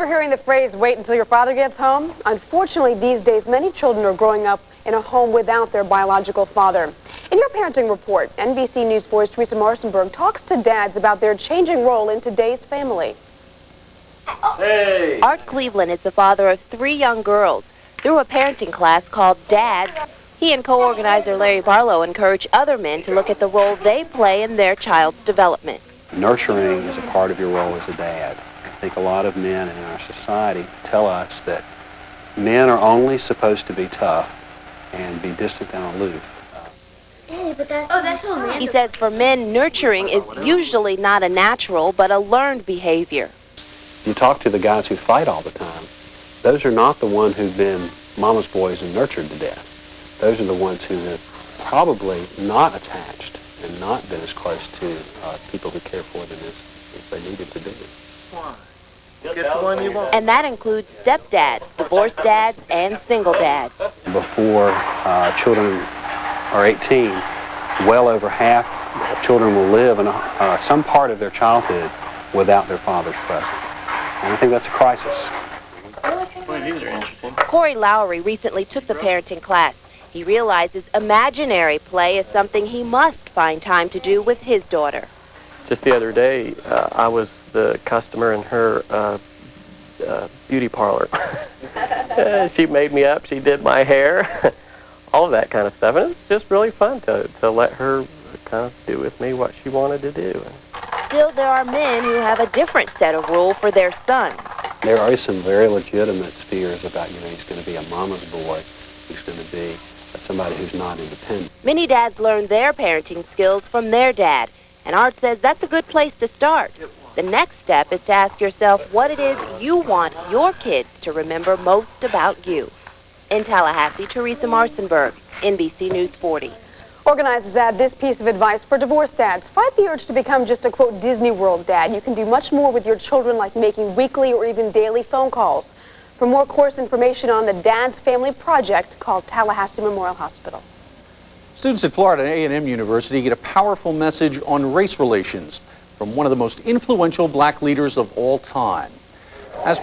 For hearing the phrase, wait until your father gets home, unfortunately these days many children are growing up in a home without their biological father. In your parenting report, NBC News 4's Teresa Marcinburg talks to dads about their changing role in today's family. Hey. Art Cleveland is the father of 3 young girls. Through a parenting class called DADS, he and co-organizer Larry Barlow encourage other men to look at the role they play in their child's development. Nurturing is a part of your role as a dad. I think a lot of men in our society tell us that men are only supposed to be tough and be distant and aloof. He says for men, nurturing is usually not a natural but a learned behavior. You talk to the guys who fight all the time. Those are not the ones who've been mama's boys and nurtured to death. Those are the ones who have probably not attached and not been as close to people who care for them as they needed to be. Get the one you want. And that includes stepdads, divorced dads, and single dads. Before children are 18, well over half of children will live in some part of their childhood without their father's presence. And I think that's a crisis. Boy, these are interesting. Corey Lowry recently took the parenting class. He realizes imaginary play is something he must find time to do with his daughter. Just the other day, I was the customer in her beauty parlor. She made me up, she did my hair, all of that kind of stuff. And it's just really fun to let her kind of do with me what she wanted to do. Still, there are men who have a different set of rules for their sons. There are some very legitimate fears about, he's going to be a mama's boy, he's going to be somebody who's not independent. Many dads learn their parenting skills from their dad, and Art says that's a good place to start. The next step is to ask yourself what it is you want your kids to remember most about you. In Tallahassee, Teresa Marcinburg, NBC News 40. Organizers add this piece of advice for divorced dads. Fight the urge to become just a, quote, Disney World dad. You can do much more with your children, like making weekly or even daily phone calls. For more course information on the Dad's Family Project, call Tallahassee Memorial Hospital. Students at Florida A&M University get a powerful message on race relations from one of the most influential black leaders of all time. As